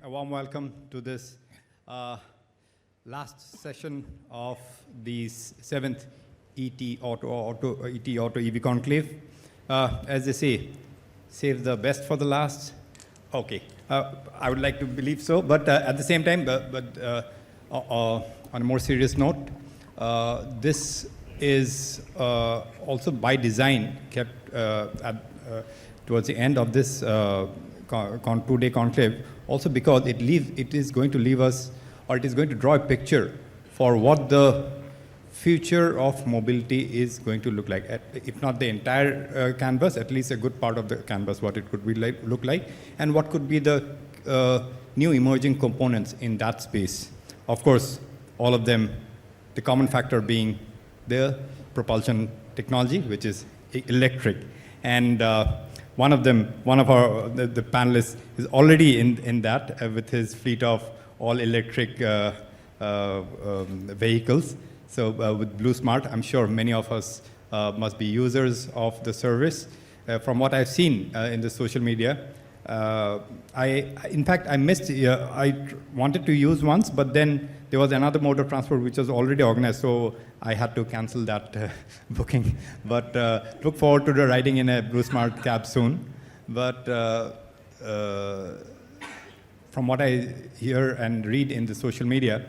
A warm welcome to this last session of the 7th ETAuto EV Conclave. As they say, save the best for the last. Okay, I would like to believe so, but at the same time, on a more serious note, this is also by design kept towards the end of this two-day conclave, also because it is going to leave us, or it is going to draw a picture for what the future of mobility is going to look like. If not the entire canvas, at least a good part of the canvas, what it could be look like, and what could be the new emerging components in that space. Of course, all of them, the common factor being the propulsion technology, which is electric. And one of the panelists is already in that with his fleet of all electric vehicles. So with BluSmart, I'm sure many of us must be users of the service. From what I've seen in the social media, in fact, I missed, I wanted to use once, but then there was another mode of transport which was already organized, so I had to cancel that booking. But look forward to the riding in a BluSmart cab soon. But from what I hear and read in the social media,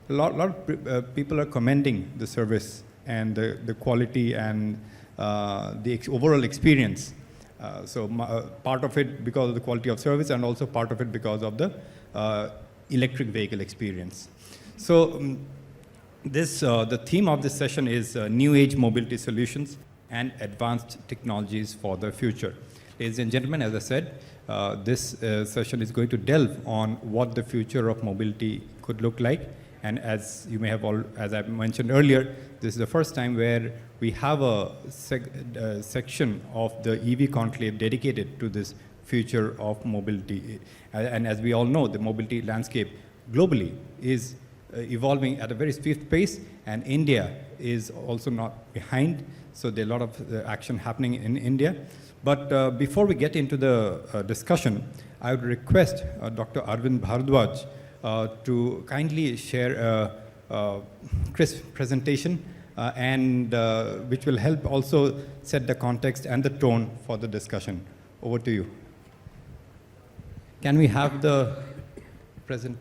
a lot of people are commending the service and the quality and the overall experience. So part of it because of the quality of service, and also part of it because of the electric vehicle experience. So the theme of this session is new age mobility solutions and advanced technologies for the future. Ladies and gentlemen, as I said, this session is going to delve on what the future of mobility could look like. And as you may have as I mentioned earlier, this is the first time where we have a section of the EV conclave dedicated to this future of mobility. And as we all know, the mobility landscape globally is evolving at a very swift pace, and India is also not behind. So there are a lot of action happening in India. But before we get into the discussion, I would request Dr. Aravind Bharadwaj to kindly share a crisp presentation and which will help also set the context and the tone for the discussion. Over to you. Can we have the present?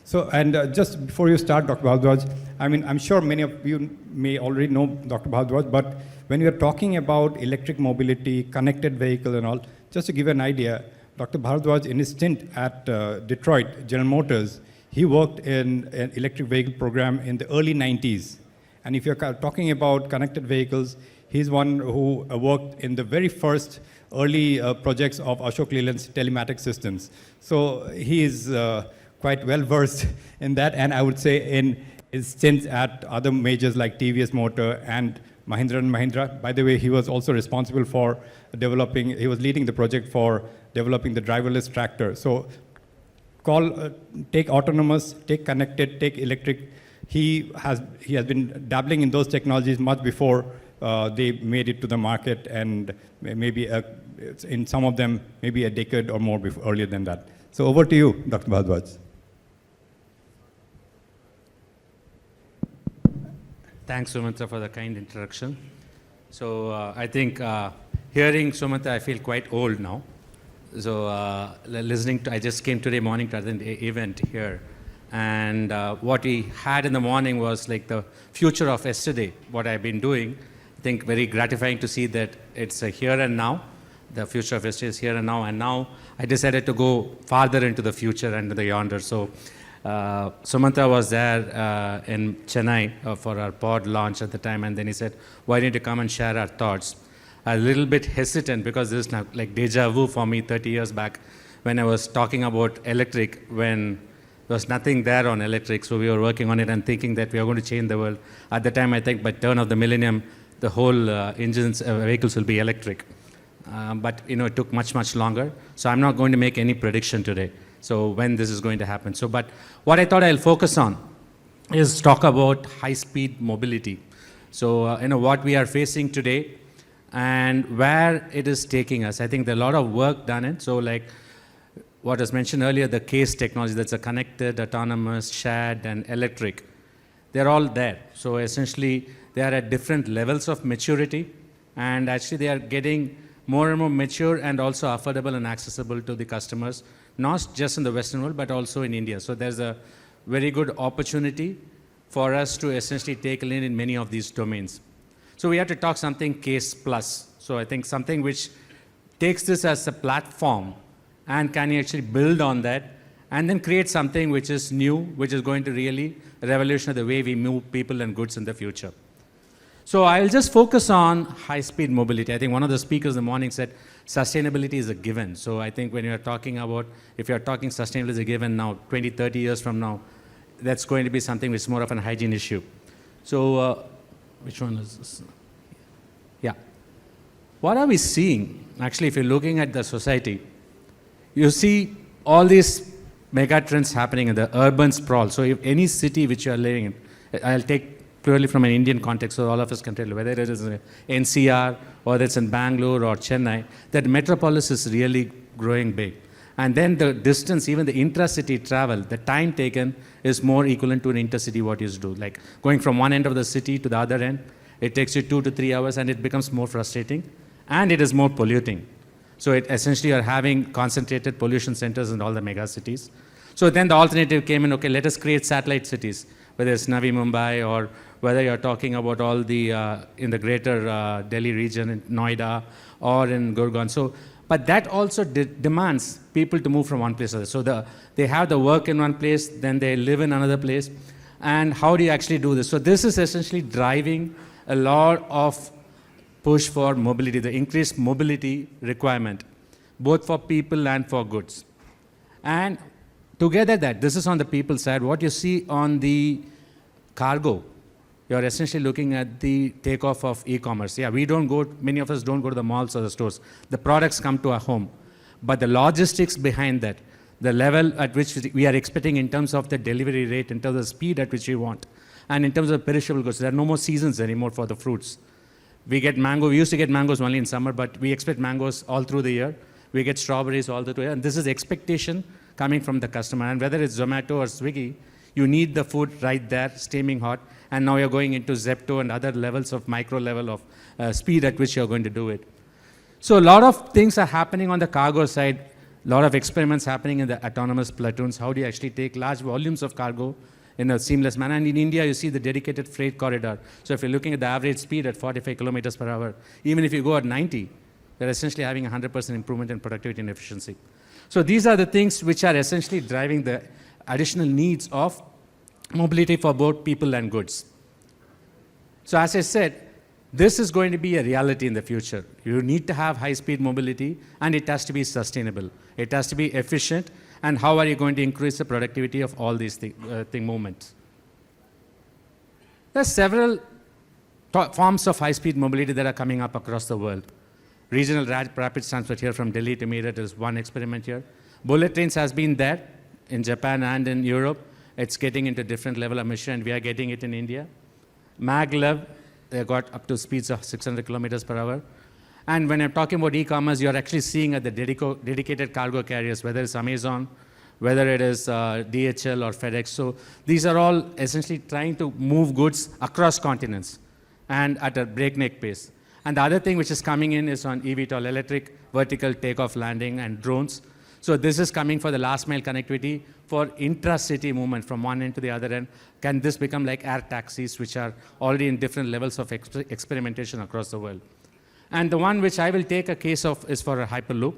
So, and just before you start, Dr. Bharadwaj, I mean, I'm sure many of you may already know Dr. Bharadwaj, but when we are talking about electric mobility, connected vehicle and all, just to give an idea, Dr. Bharadwaj, in his stint at Detroit General Motors, he worked in an electric vehicle program in the early 90s. And if you're talking about connected vehicles, he's one who worked in the very first early projects of Ashok Leyland's telematic systems. So he is quite well versed in that, and I would say in his stints at other majors like TVS Motor and Mahindra & Mahindra. By the way, he was also responsible for developing, he was leading the project for developing the driverless tractor. So take autonomous, take connected, take electric. He has been dabbling in those technologies much before they made it to the market, and maybe in some of them, maybe a decade or more earlier than that. So over to you, Dr. Bharadwaj. Thanks, Sumantra, for the kind introduction. So I think hearing Sumantra, I feel quite old now. So listening to, I just came today morning to attend the event here. And what we had in the morning was like the future of yesterday, what I've been doing. I think very gratifying to see that it's here and now. The future of yesterday is here and now I decided to go farther into the future and the yonder. So Sumantra was there in Chennai for our pod launch at the time, and then he said, why don't you come and share our thoughts? A little bit hesitant because this is now like deja vu for me 30 years back when I was talking about electric, when there was nothing there on electric, so we were working on it and thinking that we are going to change the world. At the time, I think by turn of the millennium, the whole engines, vehicles will be electric. But you know, it took much, much longer. So I'm not going to make any prediction today. So when this is going to happen. So, but what I thought I'll focus on is talk about high-speed mobility. So, you know, what we are facing today and where it is taking us. I think there are a lot of work done in. So, like, what was mentioned earlier, the case technology, that's a connected, autonomous, shared, and electric. They're all there. So essentially, they are at different levels of maturity, and actually they are getting more and more mature and also affordable and accessible to the customers, not just in the Western world, but also in India. So there's a very good opportunity for us to essentially take a lead in many of these domains. So we have to talk something case plus. So I think something which takes this as a platform and can actually build on that and then create something which is new, which is going to really revolutionize the way we move people and goods in the future. So I'll just focus on high-speed mobility. I think one of the speakers in the morning said sustainability is a given. So I think when you're talking about, if you're talking sustainability is a given now, 20, 30 years from now, that's going to be something which is more of an hygiene issue. So which one is this? Yeah. What are we seeing? Actually, if you're looking at the society, you see all these megatrends happening in the urban sprawl. So if any city which you are living in, I'll take purely from an Indian context, so all of us can tell you, whether it is in NCR, or whether it's in Bangalore or Chennai, that metropolis is really growing big. And then the distance, even the intra-city travel, the time taken is more equivalent to an intercity what you used to do. Like going from one end of the city to the other end, it takes you 2 to 3 hours and it becomes more frustrating and it is more polluting. So it essentially are having concentrated pollution centers in all the mega cities. So then the alternative came in, okay, let us create satellite cities, whether it's Navi Mumbai or whether you're talking about all the, in the greater Delhi region, in Noida or in Gurgaon. So, but that also demands people to move from one place to the other. So they have the work in one place, then they live in another place. And how do you actually do this? So this is essentially driving a lot of push for mobility, the increased mobility requirement, both for people and for goods. And together that, this is on the people side, what you see on the cargo, you're essentially looking at the takeoff of e-commerce. Yeah, we don't go, many of us don't go to the malls or the stores. The products come to our home. But the logistics behind that, the level at which we are expecting in terms of the delivery rate, in terms of the speed at which we want, and in terms of perishable goods, there are no more seasons anymore for the fruits. We get mango, we used to get mangoes only in summer, but we expect mangoes all through the year. We get strawberries all through the year, and this is expectation coming from the customer. And whether it's Zomato or Swiggy, you need the food right there, steaming hot, and now you're going into Zepto and other levels of micro level of speed at which you're going to do it. So a lot of things are happening on the cargo side, a lot of experiments happening in the autonomous platoons. How do you actually take large volumes of cargo in a seamless manner? And in India, you see the dedicated freight corridor. So if you're looking at the average speed at 45 kilometers per hour, even if you go at 90, they're essentially having 100% improvement in productivity and efficiency. So these are the things which are essentially driving the additional needs of mobility for both people and goods. So as I said, this is going to be a reality in the future. You need to have high-speed mobility, and it has to be sustainable. It has to be efficient, and how are you going to increase the productivity of all these movements? There are several forms of high-speed mobility that are coming up across the world. Regional rapid transit here from Delhi to Meerut is one experiment here. Bullet trains has been there in Japan and in Europe. It's getting into different level of mission, and we are getting it in India. Maglev, they got up to speeds of 600 kilometers per hour. And when I'm talking about e-commerce, you're actually seeing at the dedicated cargo carriers, whether it's Amazon, whether it is DHL or FedEx. So these are all essentially trying to move goods across continents and at a breakneck pace. And the other thing which is coming in is on eVTOL, electric vertical takeoff, landing, and drones. So this is coming for the last mile connectivity for intra-city movement from one end to the other end. Can this become like air taxis, which are already in different levels of experimentation across the world? And the one which I will take a case of is for a hyperloop.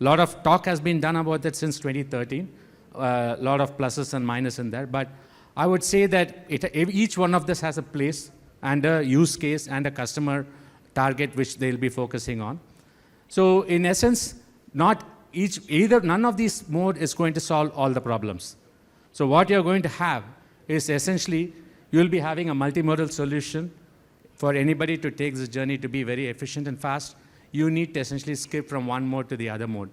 A lot of talk has been done about that since 2013. A lot of pluses and minuses in there. But I would say that each one of this has a place and a use case and a customer target which they'll be focusing on. So in essence, none of these mode is going to solve all the problems. So what you're going to have is essentially, you'll be having a multimodal solution for anybody to take this journey to be very efficient and fast. You need to essentially skip from one mode to the other mode.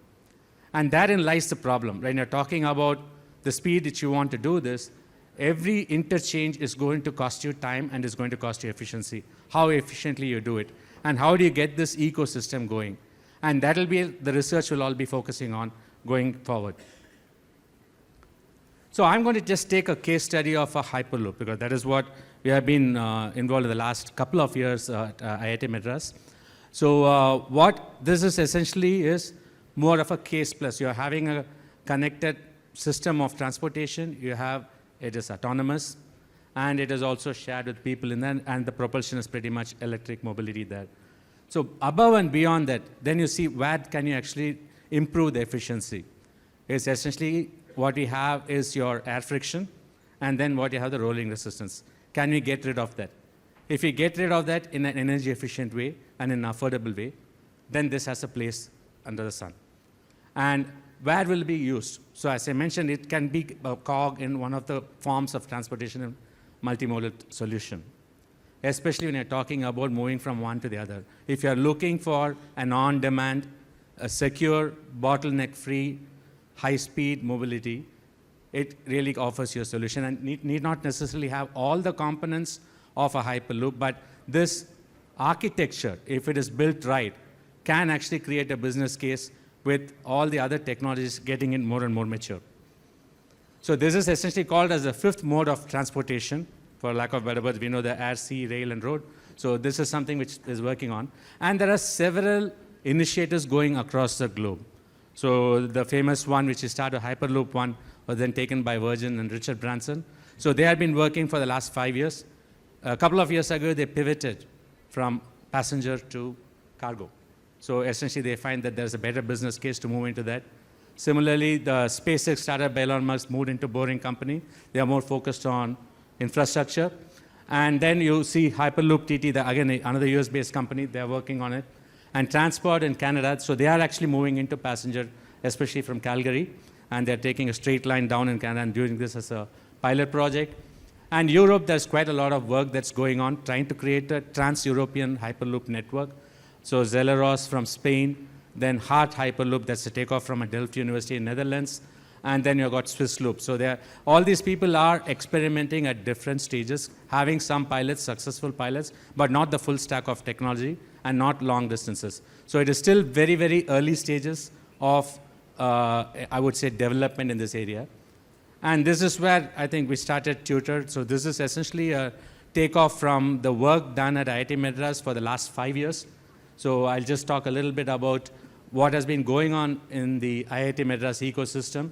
And therein lies the problem. When you're talking about the speed that you want to do this, every interchange is going to cost you time and is going to cost you efficiency. How efficiently you do it. And how do you get this ecosystem going? And that'll be, the research will all be focusing on going forward. So I'm going to just take a case study of a hyperloop, because that is what we have been involved in the last couple of years at IIT Madras. So what this is essentially is more of a case plus. You're having a connected system of transportation. It is autonomous, and it is also shared with people in there, and the propulsion is pretty much electric mobility there. So above and beyond that, then you see where can you actually improve the efficiency. It's essentially what we have is your air friction, and then what you have the rolling resistance. Can we get rid of that? If we get rid of that in an energy efficient way and in an affordable way, then this has a place under the sun. And where will it be used? So as I mentioned, it can be a cog in one of the forms of transportation and multimodal solution, especially when you're talking about moving from one to the other. If you're looking for an on-demand, a secure, bottleneck-free, high-speed mobility, it really offers you a solution, and need not necessarily have all the components of a hyperloop, but this architecture, if it is built right, can actually create a business case with all the other technologies getting in more and more mature. So this is essentially called as the fifth mode of transportation. For lack of better words, we know the air, sea, rail, and road. So this is something which is working on. And there are several initiatives going across the globe. So the famous one, which is started, Hyperloop one, was then taken by Virgin and Richard Branson. So they have been working for the last 5 years. A couple of years ago, they pivoted from passenger to cargo. So essentially, they find that there's a better business case to move into that. Similarly, the SpaceX startup by Elon Musk moved into Boring Company. They are more focused on infrastructure. And then you see Hyperloop TT, again, another US-based company, they're working on it. And Transport in Canada, so they are actually moving into passenger, especially from Calgary. And they're taking a straight line down in Canada and doing this as a pilot project. And Europe, there's quite a lot of work that's going on, trying to create a trans-European Hyperloop network. So Zelleros from Spain, then Hart Hyperloop, that's a takeoff from a Delft University in Netherlands, and then you've got Swiss Loop. So all these people are experimenting at different stages, having some pilots, successful pilots, but not the full stack of technology and not long distances. So it is still very, very early stages of, I would say, development in this area. And this is where I think we started TuTr. So this is essentially a takeoff from the work done at IIT Madras for the last 5 years. So I'll just talk a little bit about what has been going on in the IIT Madras ecosystem.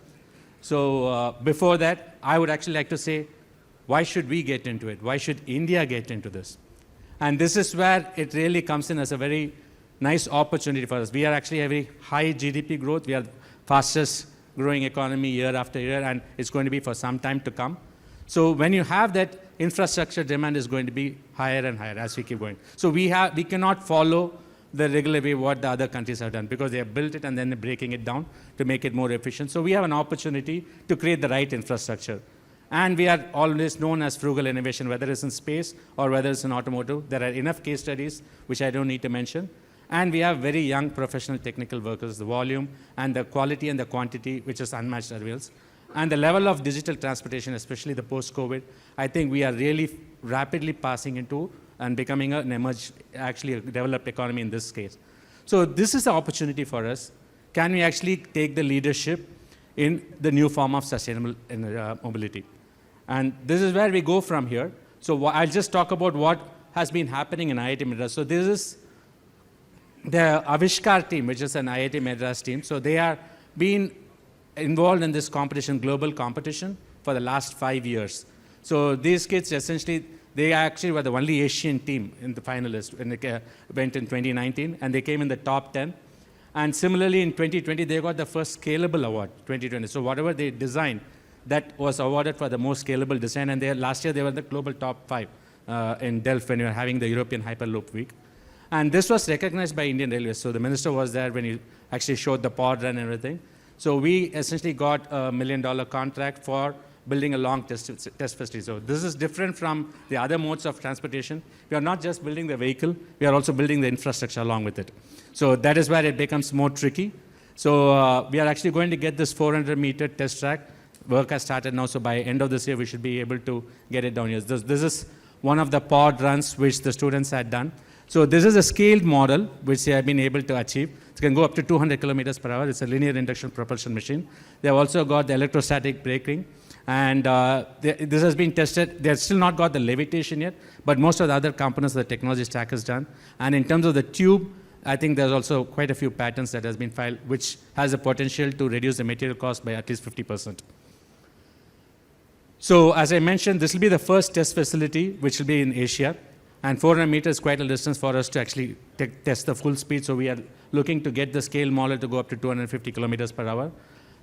So before that, I would actually like to say, why should we get into it? Why should India get into this? And this is where it really comes in as a very nice opportunity for us. We are actually having high GDP growth. We are fastest growing economy year after year, and it's going to be for some time to come. So when you have that, infrastructure demand is going to be higher and higher as we keep going. So we cannot follow the regular way what the other countries have done, because they have built it and then they're breaking it down to make it more efficient. So we have an opportunity to create the right infrastructure. And we are always known as frugal innovation, whether it's in space or whether it's in automotive. There are enough case studies, which I don't need to mention. And we have very young professional technical workers, the volume and the quality and the quantity, which is unmatched avails. And the level of digital transportation, especially the post-COVID, I think we are really rapidly passing into and becoming actually a developed economy in this case. So this is the opportunity for us. Can we actually take the leadership in the new form of sustainable mobility? And this is where we go from here. So I'll just talk about what has been happening in IIT Madras. So this is the Avishkar team, which is an IIT Madras team. So they are being involved in this competition, global competition, for the last 5 years. So these kids essentially, they actually were the only Asian team in the finalists when they went in 2019, and they came in the top 10. And similarly, in 2020, they got the first scalable award, 2020. So whatever they designed, that was awarded for the most scalable design. And last year, they were the global top 5 in Delft when you were having the European Hyperloop Week. And this was recognized by Indian Railways. So the minister was there when he actually showed the pod run and everything. So we essentially got a $1 million contract for building a long test facility. So this is different from the other modes of transportation. We are not just building the vehicle, we are also building the infrastructure along with it. So that is where it becomes more tricky. So we are actually going to get this 400-meter test track. Work has started now, so by end of this year, we should be able to get it down here. This is one of the pod runs which the students had done. So this is a scaled model which they have been able to achieve. It can go up to 200 kilometers per hour. It's a linear induction propulsion machine. They have also got the electrostatic braking. And this has been tested. They have still not got the levitation yet, but most of the other components of the technology stack is done. And in terms of the tube, I think there's also quite a few patents that has been filed, which has the potential to reduce the material cost by at least 50%. So as I mentioned, this will be the first test facility, which will be in Asia. And 400 meters is quite a distance for us to actually test the full speed. So we are looking to get the scale model to go up to 250 kilometers per hour.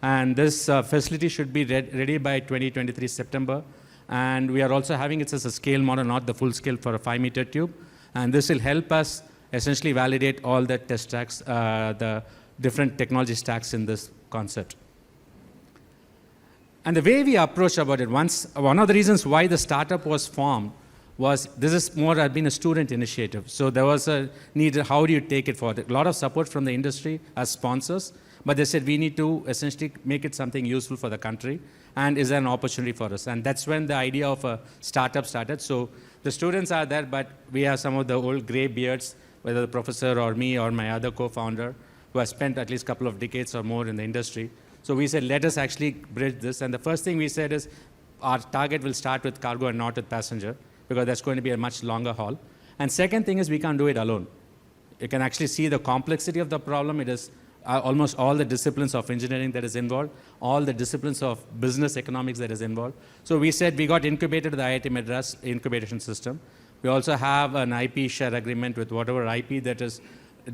And this facility should be ready by 2023 September. And we are also having it as a scale model, not the full scale for a 5-meter tube. And this will help us essentially validate all the test stacks, the different technology stacks in this concept. And the way we approach about it, one of the reasons why the startup was formed was this is more had been a student initiative. So there was a need, how do you take it forward? A lot of support from the industry as sponsors, but they said we need to essentially make it something useful for the country, and is there an opportunity for us? And that's when the idea of a startup started. So the students are there, but we have some of the old gray beards, whether the professor or me or my other co-founder, who has spent at least a couple of decades or more in the industry. So we said, let us actually bridge this. And the first thing we said is, our target will start with cargo and not with passenger, because that's going to be a much longer haul. And second thing is, we can't do it alone. You can actually see the complexity of the problem. It is almost all the disciplines of engineering that is involved, all the disciplines of business economics that is involved. So we said we got incubated with the IIT Madras incubation system. We also have an IP share agreement with whatever IP that is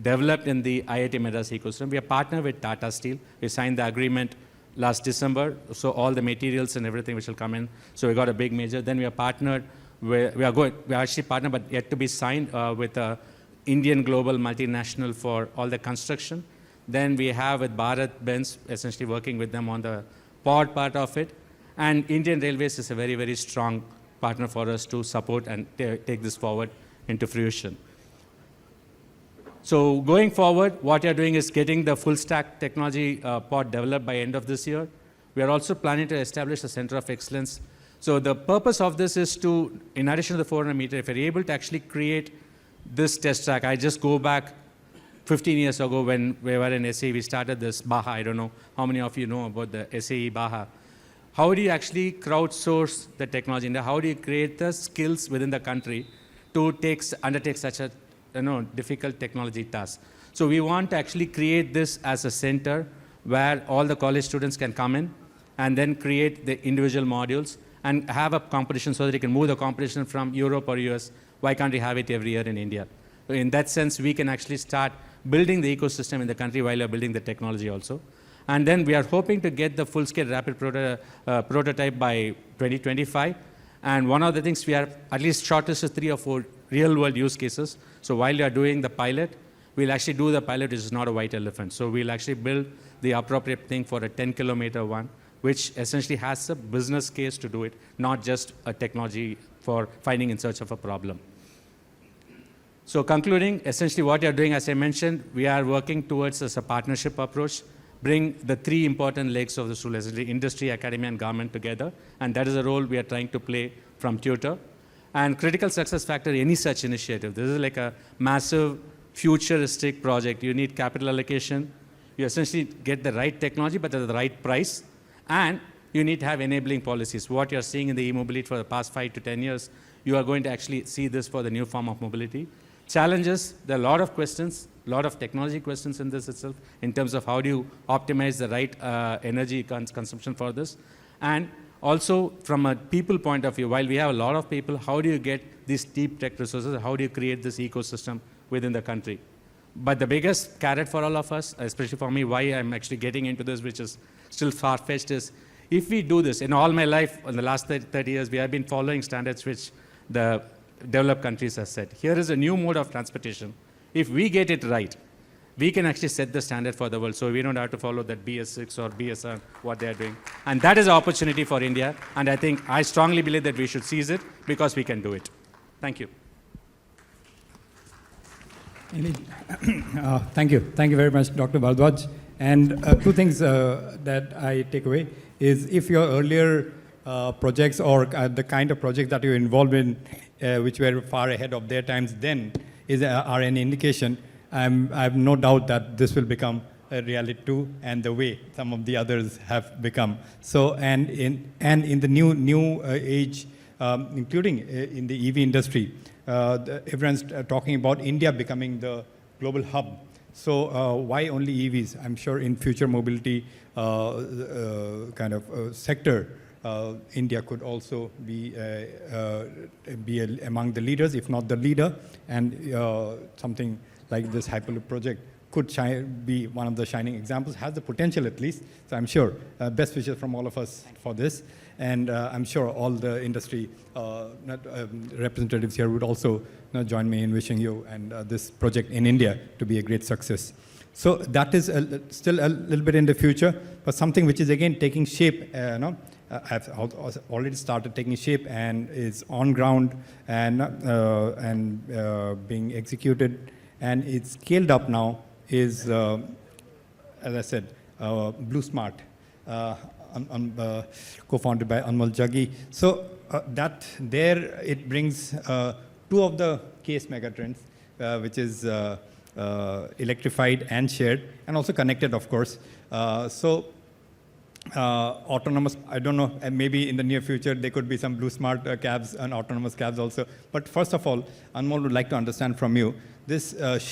developed in the IIT Madras ecosystem. We are partnered with Tata Steel. We signed the agreement last December, so all the materials and everything which will come in. So we got a big major. Then we are partnered. We are actually partnered, but yet to be signed with a Indian global multinational for all the construction. Then we have with Bharat Benz, essentially working with them on the pod part of it. And Indian Railways is a very, very strong partner for us to support and take this forward into fruition. So going forward, what you're doing is getting the full stack technology pod developed by end of this year. We are also planning to establish a center of excellence. So the purpose of this is to, in addition to the 400 meter, if you're able to actually create this test track, I just go back 15 years ago when we were in SAE, we started this BAHA. I don't know how many of you know about the SAE BAHA. How do you actually crowdsource the technology? And how do you create the skills within the country to undertake such a difficult technology task? So we want to actually create this as a center where all the college students can come in and then create the individual modules and have a competition so that you can move the competition from Europe or US. Why can't we have it every year in India? So in that sense, we can actually start building the ecosystem in the country while you're building the technology also. And then we are hoping to get the full-scale rapid prototype by 2025. And one of the things we are at least shortlisted 3 or 4 real-world use cases. So while you are doing the pilot, we'll actually do the pilot, which is not a white elephant. So we'll actually build the appropriate thing for a 10-kilometer one, which essentially has a business case to do it, not just a technology for finding in search of a problem. So concluding, essentially what you're doing, as I mentioned, we are working towards as a partnership approach, bring the 3 important legs of the stool, essentially industry, academia, and government together. And that is a role we are trying to play from TuTr. And critical success factor, any such initiative. This is like a massive futuristic project. You need capital allocation. You essentially get the right technology, but at the right price. And you need to have enabling policies. What you're seeing in the e-mobility for the past 5 to 10 years, you are going to actually see this for the new form of mobility. Challenges, there are a lot of questions, a lot of technology questions in this itself, in terms of how do you optimize the right energy consumption for this. And also, from a people point of view, while we have a lot of people, how do you get these deep tech resources? How do you create this ecosystem within the country? But the biggest carrot for all of us, especially for me, why I'm actually getting into this, which is still far-fetched, is if we do this, in all my life, in the last 30 years, we have been following standards which the developed countries have set. Here is a new mode of transportation. If we get it right, we can actually set the standard for the world. So we don't have to follow that BS6 or BS7, what they are doing. And that is an opportunity for India. And I strongly believe that we should seize it because we can do it. Thank you. Thank you. Thank you very much, Dr. Bharadwaj. And 2 things that I take away is if your earlier projects or the kind of projects that you're involved in, which were far ahead of their times then, are an indication, I have no doubt that this will become a reality too, and the way some of the others have become. So, and in the new age, including in the EV industry, everyone's talking about India becoming the global hub. So why only EVs? I'm sure in future mobility sector, India could also be among the leaders, if not the leader, and something like this Hyperloop project could be one of the shining examples, has the potential at least. So I'm sure, best wishes from all of us for this. And I'm sure all the industry representatives here would also join me in wishing you and this project in India to be a great success. So that is still a little bit in the future, but something which is again taking shape, have already started taking shape and is on ground and being executed, and it's scaled up now is, as I said, BluSmart, co-founded by Anmol, Jaggi. So that there it brings two of the case megatrends, which is electrified and shared, and also connected, of course. Autonomous, I don't know, maybe in the near future there could be some BluSmart cabs and autonomous cabs also. But first of all, Anmol would like to understand from you, this the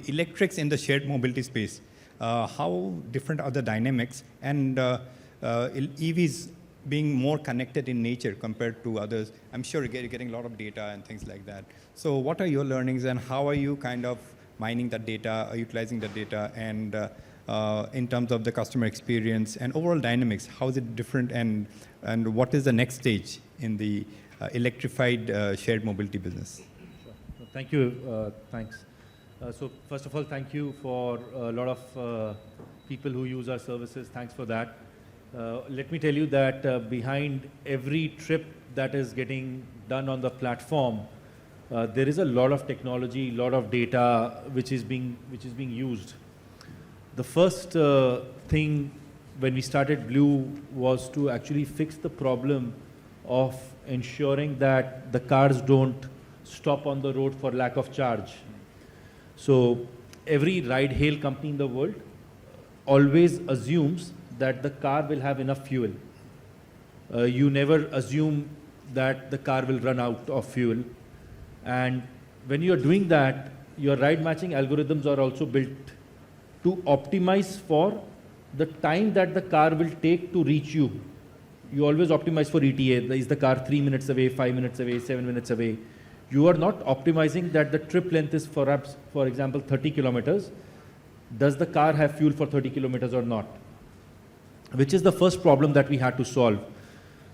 electrics in the shared mobility space, how different are the dynamics, and EVs being more connected in nature compared to others? I'm sure you're getting a lot of data and things like that. So what are your learnings, and how are you kind of mining that data, utilizing the data, and in terms of the customer experience and overall dynamics, how is it different, and what is the next stage in the electrified shared mobility business? Sure. Thank you. Thanks. So first of all, thank you for a lot of people who use our services. Thanks for that. Let me tell you that behind every trip that is getting done on the platform, there is a lot of technology, a lot of data which is being used. The first thing when we started Blue was to actually fix the problem of ensuring that the cars don't stop on the road for lack of charge. So every ride-hail company in the world always assumes that the car will have enough fuel. You never assume that the car will run out of fuel. And when you're doing that, your ride matching algorithms are also built to optimize for the time that the car will take to reach you. You always optimize for ETA. Is the car 3 minutes away, 5 minutes away, 7 minutes away? You are not optimizing that the trip length is perhaps, for example, 30 kilometers. Does the car have fuel for 30 kilometers or not? Which is the first problem that we had to solve.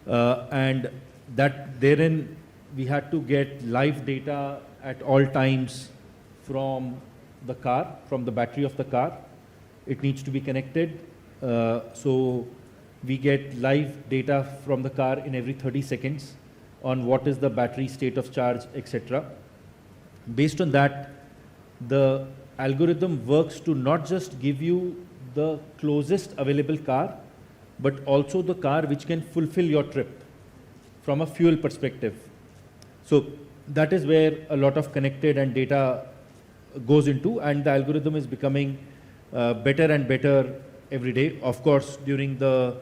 And that therein we had to get live data at all times from the car, from the battery of the car. It needs to be connected. So we get live data from the car in every 30 seconds on what is the battery state of charge, etc. Based on that, the algorithm works to not just give you the closest available car, but also the car which can fulfill your trip from a fuel perspective. So that is where a lot of connected and data goes into, and the algorithm is becoming better and better every day. Of course, during the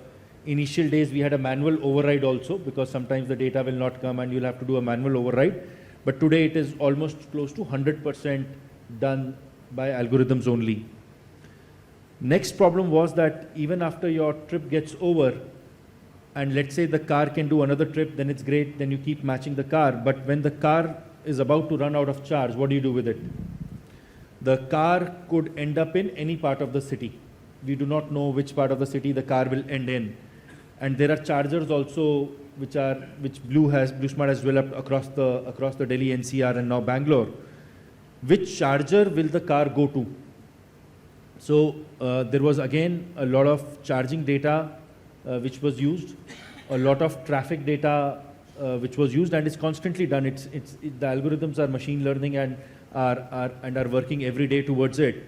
initial days, we had a manual override also, because sometimes the data will not come and you'll have to do a manual override. But today it is almost close to 100% done by algorithms only. Next problem was that even after your trip gets over, and let's say the car can do another trip, then it's great, then you keep matching the car. But when the car is about to run out of charge, what do you do with it? The car could end up in any part of the city. We do not know which part of the city the car will end in. And there are chargers also which BluSmart has developed across the Delhi NCR and now Bangalore. Which charger will the car go to? So there was again a lot of charging data which was used, a lot of traffic data which was used, and it's constantly done. The algorithms are machine learning and are working every day towards it,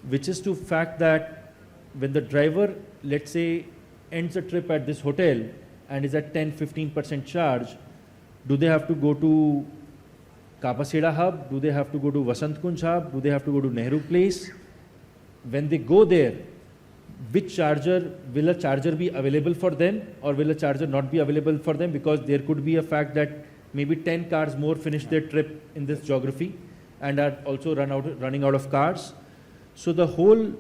which is to fact that when the driver, let's say, ends a trip at this hotel and is at 10-15% charge, do they have to go to Kapaseda hub? Do they have to go to Vasant Kunj hub? Do they have to go to Nehru Place? When they go there, which charger, will a charger be available for them or will a charger not be available for them? Because there could be a fact that maybe 10 cars more finish their trip in this geography and are also running out of cars. So the whole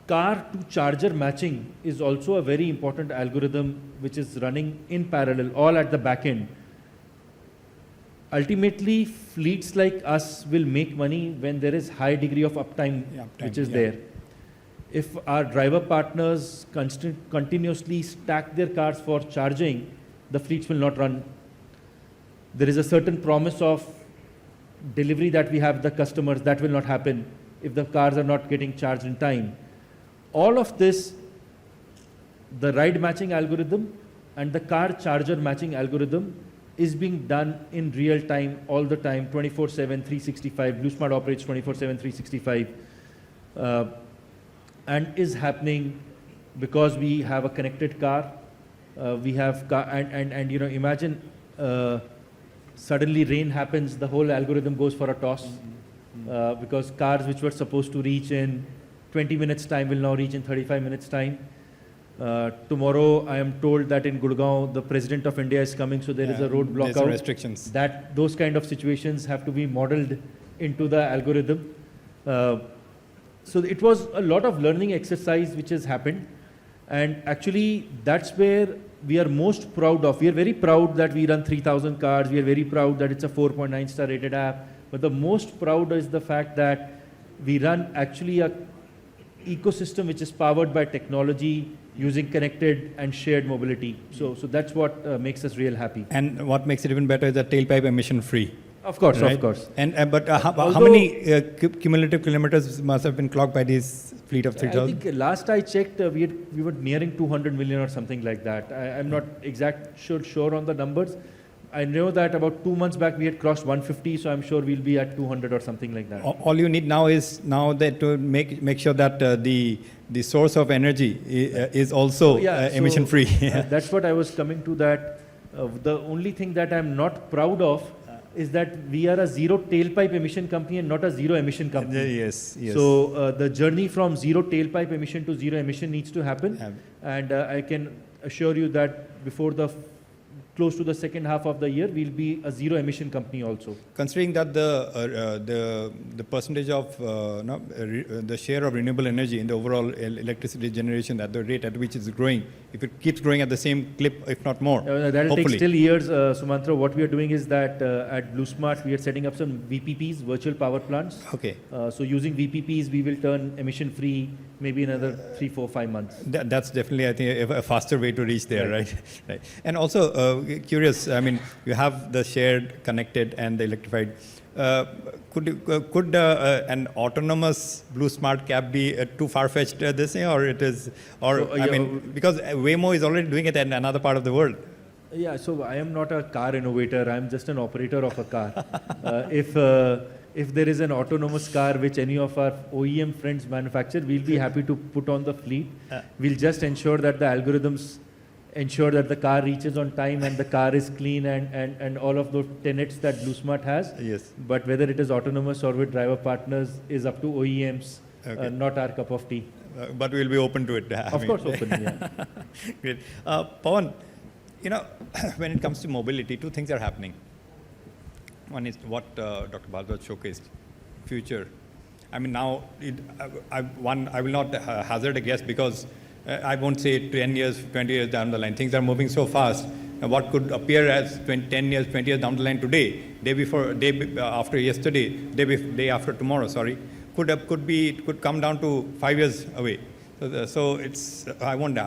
car to charger matching is also a very important algorithm which is running in parallel, all at the back end. Ultimately, fleets like us will make money when there is high degree of uptime, which is there. If our driver partners continuously stack their cars for charging, the fleets will not run. There is a certain promise of delivery that we have the customers, that will not happen if the cars are not getting charged in time. All of this, the ride matching algorithm and the car charger matching algorithm is being done in real time, all the time, 24/7, 365. BluSmart operates 24/7, 365. And is happening because we have a connected car. We have car, and you know, imagine suddenly rain happens, the whole algorithm goes for a toss. Because cars which were supposed to reach in 20 minutes time will now reach in 35 minutes time. Tomorrow, I am told that in Gurgaon, the President of India is coming, so there is a roadblock out. Restrictions. That those kind of situations have to be modeled into the algorithm. So it was a lot of learning exercise which has happened, and actually that's where we are most proud of. We are very proud that we run 3,000 cars. We are very proud that it's a 4.9 star rated app. But the most proud is the fact that we run actually a ecosystem which is powered by technology, using connected and shared mobility. So that's what makes us real happy. And what makes it even better is that tailpipe emission free. Of course, right? of course. And but how many cumulative kilometers must have been clocked by this fleet of 3,000? I think last I checked, we were nearing 200 million or something like that. I'm not sure on the numbers. I know that about 2 months back we had crossed 150, so I'm sure we'll be at 200 or something like that. All you need now is that to make sure that the source of energy is also emission free. That's what I was coming to. That the only thing that I'm not proud of is that we are a zero tailpipe emission company and not a zero emission company. Yes. So the journey from zero tailpipe emission to zero emission needs to happen, and I can assure you that before close to the second half of the year, we'll be a zero emission company also. Considering that the percentage of the share of renewable energy in the overall electricity generation at the rate at which it's growing, if it keeps growing at the same clip, if not more, that will take still years, Sumantra. What we are doing is that at BluSmart, we are setting up some VPPs, virtual power plants. Okay. So using VPPs, we will turn emission free maybe another 3, 4, 5 months. That's definitely, I think, a faster way to reach there, right? Right. And also, curious, I mean, you have the shared, connected, and the electrified. Could an autonomous BluSmart cab be too far-fetched this thing, or it is, or so, I mean, because Waymo is already doing it in another part of the world. Yeah, so I am not a car innovator. I am just an operator of a car. If there is an autonomous car which any of our OEM friends manufacture, we'll be happy to put on the fleet. We'll just ensure that the algorithms ensure that the car reaches on time and the car is clean and all of those tenets that BluSmart has. Yes. But whether it is autonomous or with driver partners is up to OEMs, not our cup of tea. But we'll be open to it. Of course, open, yeah. Great. Pawan, you know, when it comes to mobility, two things are happening. One is what Dr. Bharadwaj showcased, future. I mean, now, I will not hazard a guess because I won't say 10 years, 20 years down the line. Things are moving so fast. What could appear as 10 years, 20 years down the line today, day after yesterday, day after tomorrow, sorry, could come down to 5 years away. So it's, I won't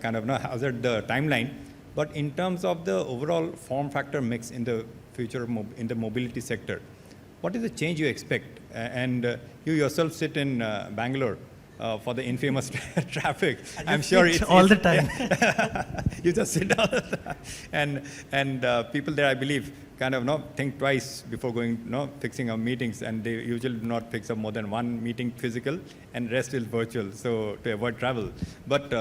kind of hazard the timeline. But in terms of the overall form factor mix in the future in the mobility sector, what is the change you expect? And you yourself sit in Bangalore for the infamous traffic. I'm sure it's all the time. You just sit down, and people there, I believe, kind of think twice before going, fixing up meetings, and they usually do not fix up more than one meeting physical, and rest is virtual, so to avoid travel. But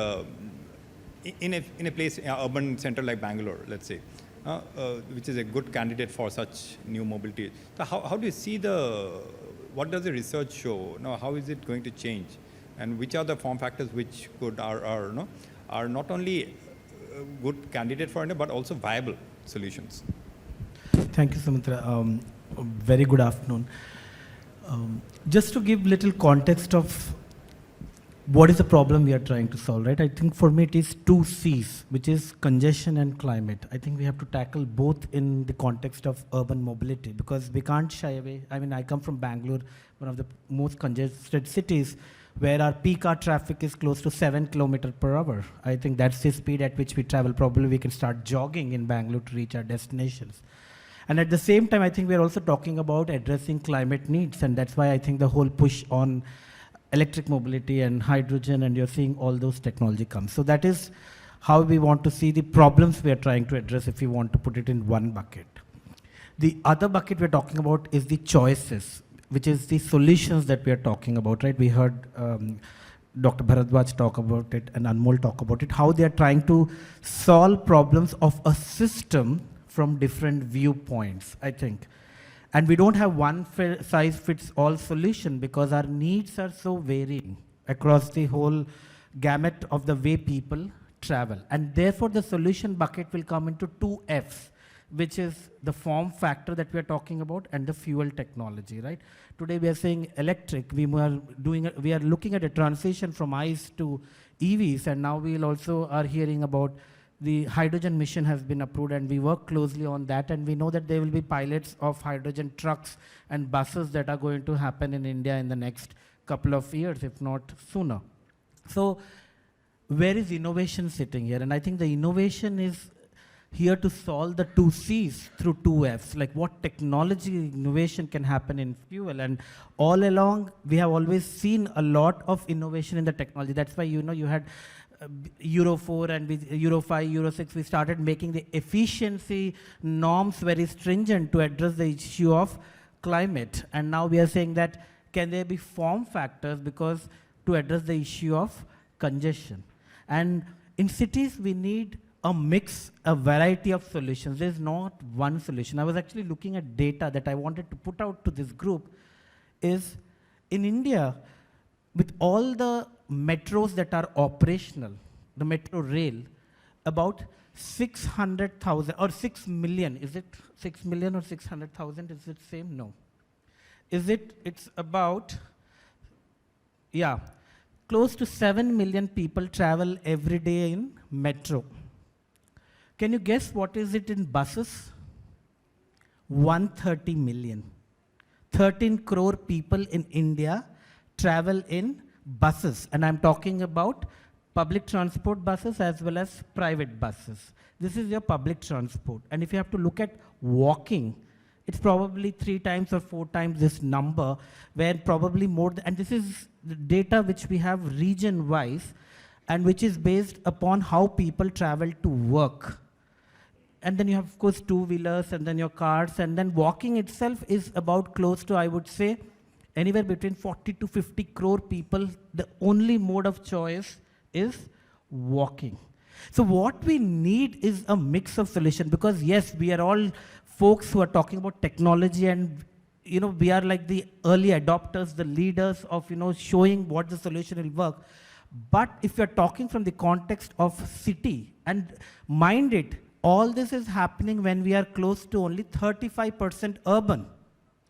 in a place, urban center like Bangalore, let's say, which is a good candidate for such new mobility. So how do you see what does the research show? Now, how is it going to change? And which are the form factors which are not only good candidate for it, but also viable solutions? Thank you, Sumantra. Very good afternoon. Just to give little context of what is the problem we are trying to solve, right? I think for me it is two C's, which is congestion and climate. I think we have to tackle both in the context of urban mobility, because we can't shy away. I mean, I come from Bangalore, one of the most congested cities, where our peak hour traffic is close to 7 kilometers per hour. I think that's the speed at which we travel. Probably we can start jogging in Bangalore to reach our destinations. And at the same time, I think we're also talking about addressing climate needs, and that's why I think the whole push on electric mobility and hydrogen, and you're seeing all those technology come. So that is how we want to see the problems we are trying to address, if we want to put it in one bucket. The other bucket we're talking about is the choices, which is the solutions that we are talking about, right? We heard Dr. Bharadwaj talk about it and Anmol talk about it, how they are trying to solve problems of a system from different viewpoints, I think. And we don't have one size fits all solution, because our needs are so varying across the whole gamut of the way people travel. And therefore the solution bucket will come into two F's, which is the form factor that we are talking about and the fuel technology, right? Today we are saying electric, we are looking at a transition from ICE to EVs, and now we also are hearing about the hydrogen mission has been approved, and we work closely on that, and we know that there will be pilots of hydrogen trucks and buses that are going to happen in India in the next couple of years, if not sooner. So where is innovation sitting here? And I think the innovation is here to solve the two C's through two F's, like what technology innovation can happen in fuel. And all along, we have always seen a lot of innovation in the technology. That's why, you had Euro 4 and with Euro 5, Euro 6, we started making the efficiency norms very stringent to address the issue of climate. And now we are saying that can there be form factors because to address the issue of congestion. And in cities, we need a mix, a variety of solutions. There's not one solution. I was actually looking at data that I wanted to put out to this group is in India, with all the metros that are operational, the metro rail, about 600,000 or 6 million, is it 6 million or 600,000, is it same? No. It's about, close to 7 million people travel every day in metro. Can you guess what is it in buses? 130 million. 13 crore people in India travel in buses, and I'm talking about public transport buses as well as private buses. This is your public transport. And if you have to look at walking, it's probably 3 times or 4 times this number, where probably more, and this is the data which we have region-wise, and which is based upon how people travel to work. And then you have, of course, two-wheelers, and then your cars, and then walking itself is about close to, I would say, anywhere between 40 to 50 crore people, the only mode of choice is walking. So what we need is a mix of solution, because yes, we are all folks who are talking about technology, and we are like the early adopters, the leaders of showing what the solution will work. But if you're talking from the context of city, and mind it, all this is happening when we are close to only 35% urban.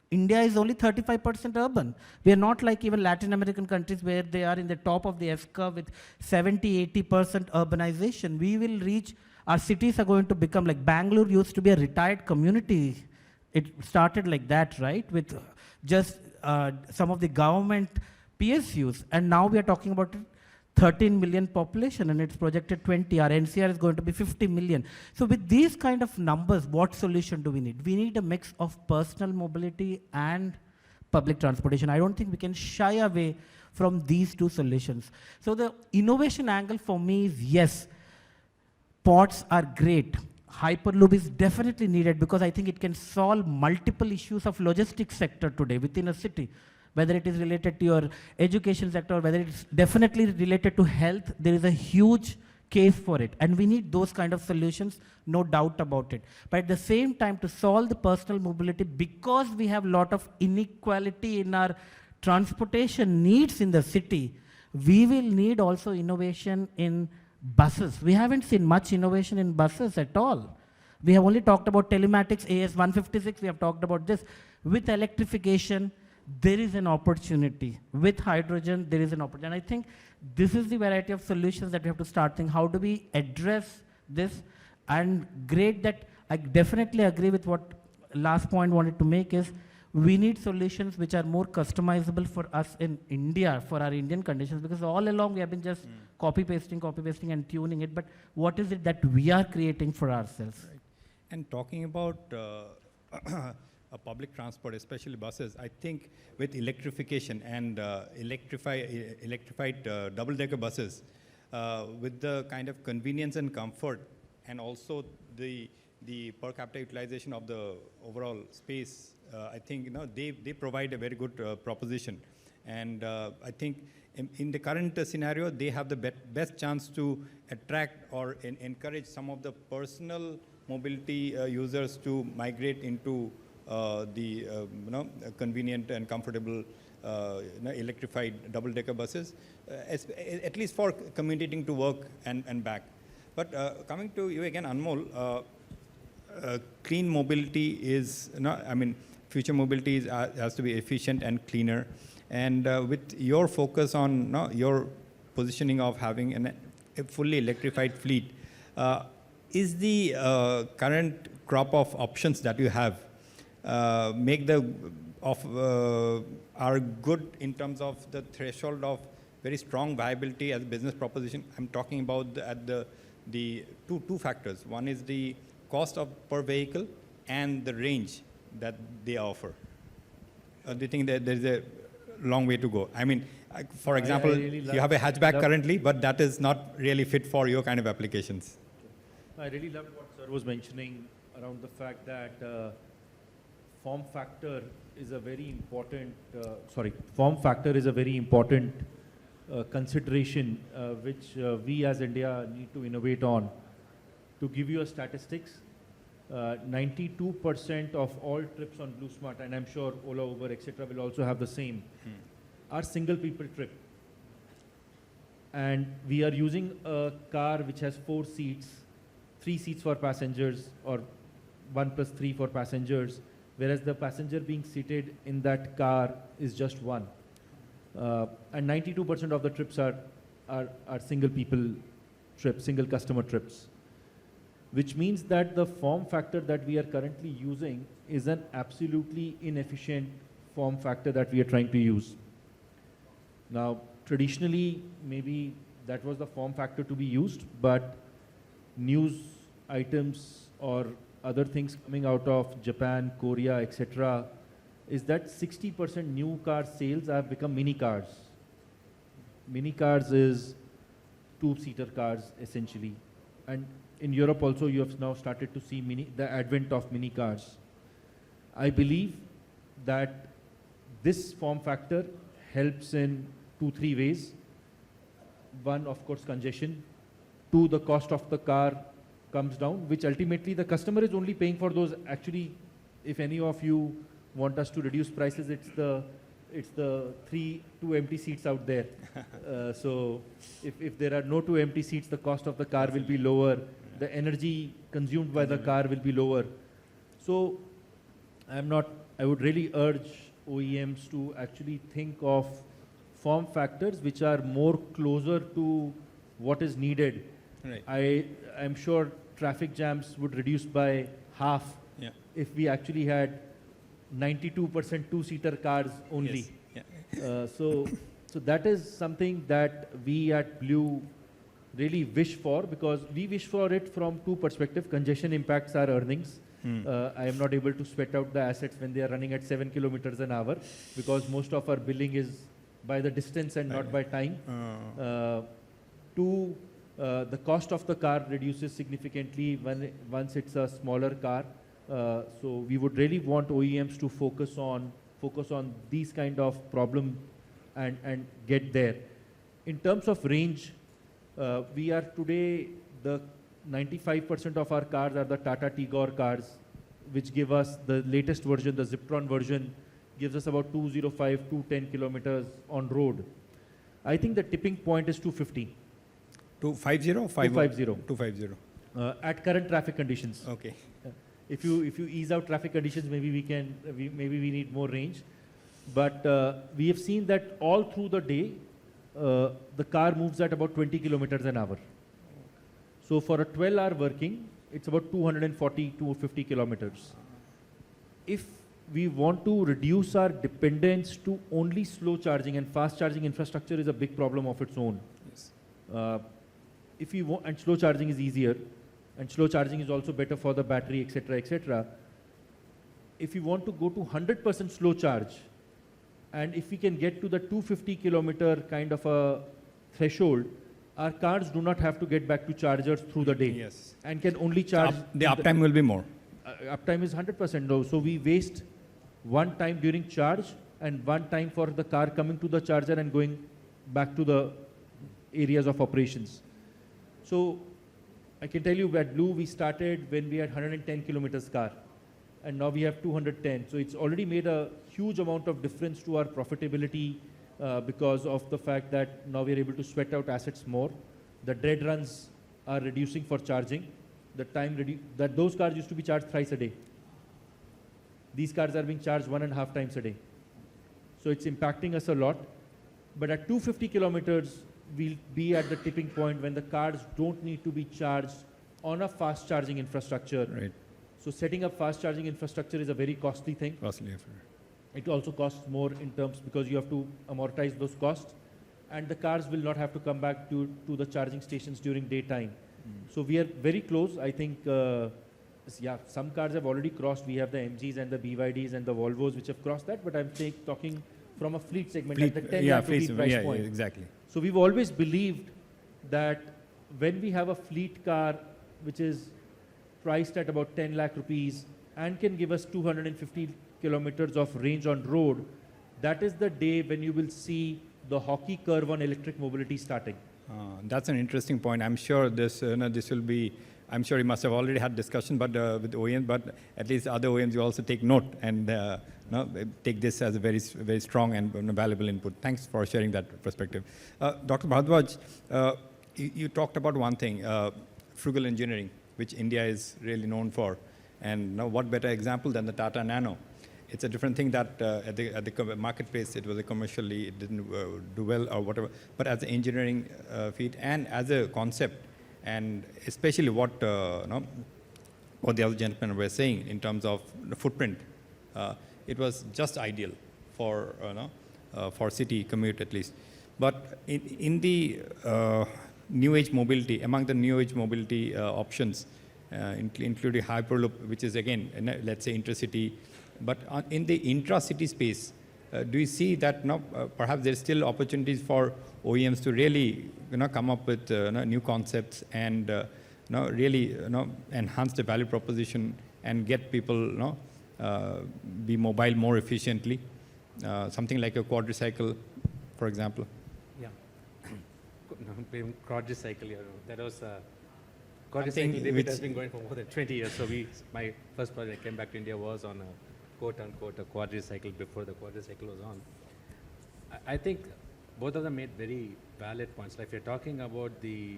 India is only 35% urban. We are not like even Latin American countries where they are in the top of the S-curve with 70-80% urbanization. We will reach, our cities are going to become like Bangalore used to be a retired community. It started like that, right? With just some of the government PSUs. And now we are talking about 13 million population, and it's projected 20. Our NCR is going to be 50 million. So with these kind of numbers, what solution do we need? We need a mix of personal mobility and public transportation. I don't think we can shy away from these two solutions. So the innovation angle for me is yes, pods are great. Hyperloop is definitely needed because I think it can solve multiple issues of logistics sector today within a city. Whether it is related to your education sector, whether it's definitely related to health, there is a huge case for it. And we need those kind of solutions, no doubt about it. But at the same time, to solve the personal mobility, because we have a lot of inequality in our transportation needs in the city, we will need also innovation in buses. We haven't seen much innovation in buses at all. We have only talked about telematics, AS156, we have talked about this. With electrification, there is an opportunity. With hydrogen, there is an opportunity. And I think this is the variety of solutions that we have to start thinking. How do we address this? And great that I definitely agree with what last point wanted to make is, we need solutions which are more customizable for us in India, for our Indian conditions, because all along we have been just copy pasting and tuning it, but what is it that we are creating for ourselves? Right. And talking about a public transport, especially buses, I think with electrification and electrified double-decker buses, with the kind of convenience and comfort, and also the per capita utilization of the overall space, I think they provide a very good proposition. And I think in the current scenario, they have the best chance to attract or encourage some of the personal mobility users to migrate into the convenient and comfortable electrified double-decker buses, at least for commuting to work and back. But coming to you again, Anmol, clean mobility is future mobility has to be efficient and cleaner. And with your focus on your positioning of having a fully electrified fleet, is the current crop of options that you have are good in terms of the threshold of very strong viability as a business proposition? I'm talking about the two factors. One is the cost of per vehicle and the range that they offer. Do you think that there's a long way to go? I mean, for example, you have a hatchback currently, but that is not really fit for your kind of applications. I really loved what Sir was mentioning around the fact that form factor is a very important consideration which we as India need to innovate on. To give you a statistics, 92% of all trips on BluSmart, and I'm sure Ola, Uber, etc. will also have the same, are single people trip. And we are using a car which has 4 seats, 3 seats for passengers, or 1 plus 3 for passengers, whereas the passenger being seated in that car is just 1. And 92% of the trips are single people trips, single customer trips, which means that the form factor that we are currently using is an absolutely inefficient form factor that we are trying to use. Now, traditionally, maybe that was the form factor to be used, but news items or other things coming out of Japan, Korea, etc., is that 60% new car sales have become mini cars. Mini cars is 2-seater cars essentially. And in Europe also you have now started to see the advent of mini cars. I believe that this form factor helps in 2-3 ways. One, of course, congestion. 2, the cost of the car comes down, which ultimately the customer is only paying for those. Actually, if any of you want us to reduce prices, it's the 2 empty seats out there. So if there are no 2 empty seats, the cost of the car will be lower. The energy consumed by the car will be lower. So I would really urge OEMs to actually think of form factors which are more closer to what is needed. Right. I'm sure traffic jams would reduce by half if we actually had 92% 2-seater cars only. Yes. Yeah. So that is something that we at Blue really wish for, because we wish for it from 2 perspectives. Congestion impacts our earnings. I am not able to sweat out the assets when they are running at 7 kilometers an hour, because most of our billing is by the distance and not by time. 2, the cost of the car reduces significantly once it's a smaller car. So we would really want OEMs to focus on these kind of problem and get there. In terms of range, We are today, the 95% of our cars are the Tata Tigor cars, which give us the latest version, the Ziptron version, gives us about 205, 210 kilometers on road. I think the tipping point is 250. 250 or 250. 250. At current traffic conditions. Okay. If you ease out traffic conditions, maybe we need more range. But we have seen that all through the day, the car moves at about 20 kilometers an hour. So for a 12-hour working, it's about 240, 250 kilometers. If we want to reduce our dependence to only slow charging, and fast charging infrastructure is a big problem of its own. Yes. If we want, and slow charging is easier, and slow charging is also better for the battery, etc., etc. If you want to go to 100% slow charge, and if we can get to the 250 kilometer kind of a threshold, our cars do not have to get back to chargers through the day. Yes. And can only charge. The uptime will be more. Uptime is 100% low. So we waste one time during charge and one time for the car coming to the charger and going back to the areas of operations. So I can tell you at Blue we started when we had 110 kilometers car, and now we have 210. So it's already made a huge amount of difference to our profitability because of the fact that now we are able to sweat out assets more. The dead runs are reducing for charging. The time that those cars used to be charged thrice a day. These cars are being charged 1.5 times a day. So it's impacting us a lot. But at 250 kilometers, we'll be at the tipping point when the cars don't need to be charged on a fast charging infrastructure. Right. So setting up fast charging infrastructure is a very costly thing. Costly affair. It also costs more in terms because you have to amortize those costs, and the cars will not have to come back to the charging stations during daytime. So we are very close. I think, yeah, some cars have already crossed. We have the MGs and the BYDs and the Volvos which have crossed that, but I'm talking from a fleet segment at the 10 lakh rupee price point. Yeah, exactly. So we've always believed that when we have a fleet car which is priced at about 10 lakh rupees and can give us 250 kilometers of range on road, that is the day when you will see the hockey curve on electric mobility starting. That's an interesting point. I'm sure this will be, I'm sure you must have already had discussion but, with OEMs, but at least other OEMs you also take note and take this as a very, very strong and valuable input. Thanks for sharing that perspective. Dr. Bharadwaj, you talked about one thing, frugal engineering, which India is really known for. And what better example than the Tata Nano? It's a different thing that at the marketplace, it was a commercially, it didn't do well or whatever. But as an engineering feat and as a concept, and especially what the other gentlemen were saying in terms of the footprint, it was just ideal for city commute at least. But in the new age mobility, among the new age mobility options, including hyperloop, which is again, let's say intercity. But in the intra-city space, do you see that perhaps there's still opportunities for OEMs to really come up with new concepts and really enhance the value proposition and get people be mobile more efficiently? Something like a quadricycle, for example. Yeah. Quadricycle, that was quadricycle debate has been going for more than 20 years. So my first project I came back to India was on a quote-unquote a quadricycle before the quadricycle was on. I think both of them made very valid points. Like if you're talking about the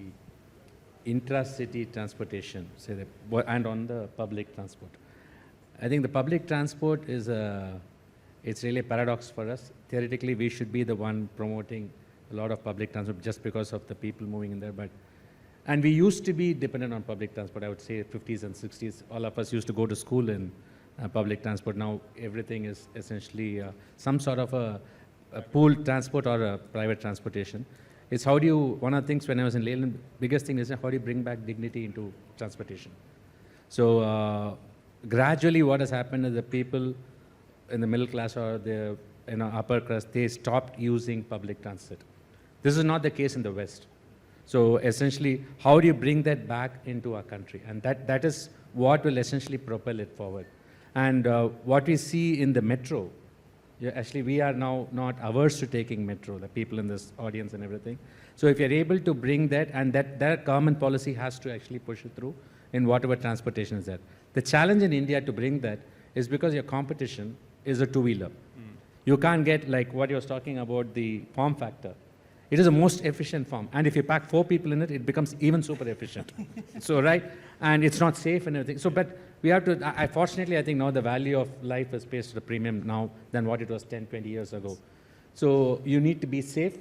intra-city transportation, say that, and on the public transport. I think the public transport is it's really a paradox for us. Theoretically, we should be the one promoting a lot of public transport just because of the people moving in there. And we used to be dependent on public transport. I would say 50s and 60s, all of us used to go to school in public transport. Now everything is essentially some sort of a pooled transport or a private transportation. It's how do you, one of the things when I was in Leyland, biggest thing is how do you bring back dignity into transportation? So gradually what has happened is the people in the middle class or the upper class, they stopped using public transit. This is not the case in the West. So essentially, how do you bring that back into our country? And that is what will essentially propel it forward. And what we see in the metro, Yeah, actually, we are now not averse to taking metro, the people in this audience and everything. So if you're able to bring that, and that government policy has to actually push it through in whatever transportation is there. The challenge in India to bring that is because your competition is a two-wheeler. You can't get, like what you was talking about, the form factor. It is the most efficient form. And if you pack 4 people in it, it becomes even super efficient. So, right? And it's not safe and everything. So, but we have to, fortunately, I think now the value of life is placed at a premium now than what it was 10, 20 years ago. So you need to be safe,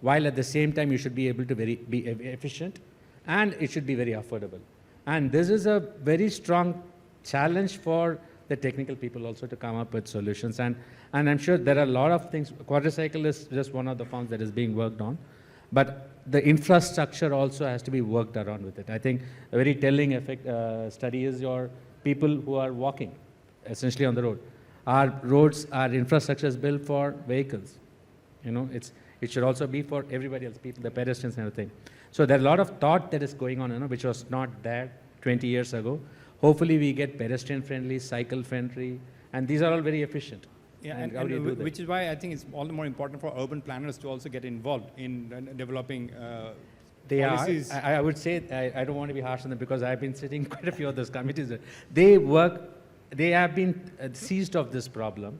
while at the same time you should be able to be efficient, and it should be very affordable. And this is a very strong challenge for the technical people also to come up with solutions. And I'm sure there are a lot of things. Quadricycle is just one of the forms that is being worked on. But the infrastructure also has to be worked around with it. I think a very telling study is your people who are walking, essentially on the road. Our roads, our infrastructure is built for vehicles. You know, it should also be for everybody else, people, the pedestrians and everything. So there's a lot of thought that is going on, you know, which was not there 20 years ago. Hopefully we get pedestrian-friendly, cycle-friendly, and these are all very efficient. Yeah, and which is why I think it's all the more important for urban planners to also get involved in developing policies. I would say, I don't want to be harsh on them because I've been sitting in quite a few of those committees. They have been seized of this problem.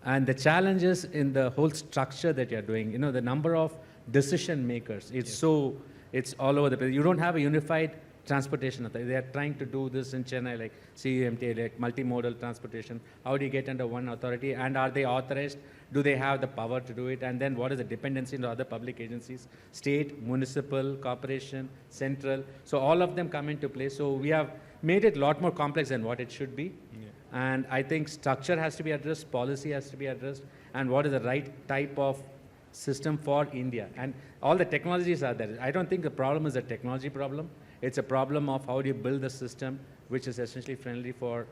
And the challenges in the whole structure that you're doing, you know, the number of decision makers, it's all over the place. You don't have a unified transportation authority. They are trying to do this in Chennai, like CUMT, like multimodal transportation. How do you get under one authority? And are they authorized? Do they have the power to do it? And then what is the dependency on other public agencies? State, municipal, corporation, central. So all of them come into play. So we have made it a lot more complex than what it should be. Yeah. And I think structure has to be addressed, policy has to be addressed, and what is the right type of system for India. And all the technologies are there. I don't think the problem is a technology problem. It's a problem of how do you build the system which is essentially friendly for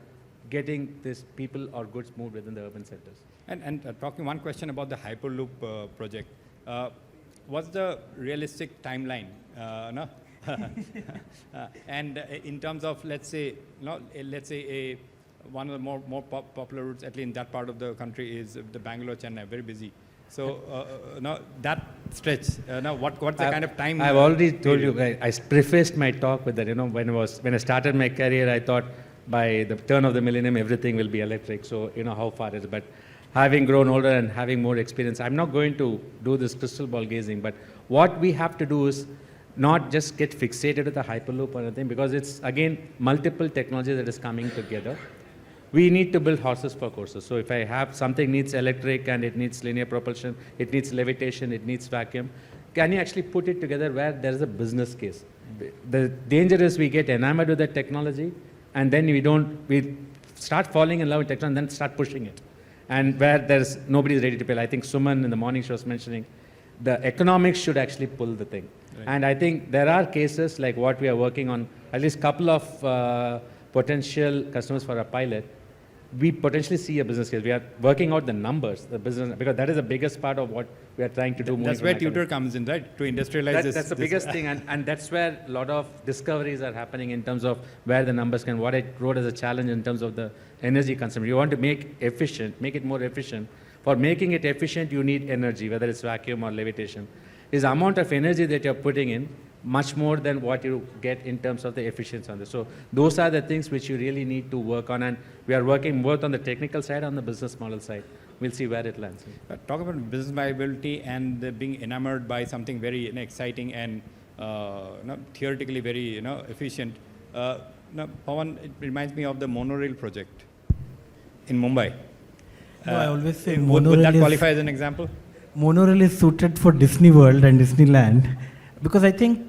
getting these people or goods moved within the urban centers. And talking one question about the Hyperloop project. What's the realistic timeline? No? And in terms of, let's say, one of the more popular routes, at least in that part of the country, is the Bangalore-Chennai, very busy. So now that stretch, now what's the kind of time? I've already told you, I prefaced my talk with that, you know, when I started my career, I thought by the turn of the millennium, everything will be electric. So, you know, how far it is. But having grown older and having more experience, I'm not going to do this crystal ball gazing, but what we have to do is not just get fixated with the Hyperloop or anything, because it's, again, multiple technology that is coming together. We need to build horses for courses. So if I have something needs electric and it needs linear propulsion, it needs levitation, it needs vacuum, can you actually put it together where there is a business case? The danger is we get enamored with that technology and then we start falling in love with technology and then start pushing it. And where there's nobody is ready to pay. I think Suman in the morning she was mentioning, the economics should actually pull the thing. Right. And I think there are cases like what we are working on, at least a couple of potential customers for a pilot. We potentially see a business case. We are working out the numbers, the business, because that is the biggest part of what we are trying to do. That's where TuTr comes in, right? To industrialize this. That's the biggest thing, and that's where a lot of discoveries are happening in terms of where the numbers can, what I wrote as a challenge in terms of the energy consumption. You want to make it more efficient. For making it efficient, you need energy, whether it's vacuum or levitation. Is the amount of energy that you're putting in much more than what you get in terms of the efficiency on this. So those are the things which you really need to work on, and we are working both on the technical side and on the business model side. We'll see where it lands. Talk about business viability and being enamored by something very exciting and theoretically very efficient. Pawan, it reminds me of the monorail project in Mumbai. No, I always say would that qualify as an example? Monorail is suited for Disney World and Disneyland. Because I think,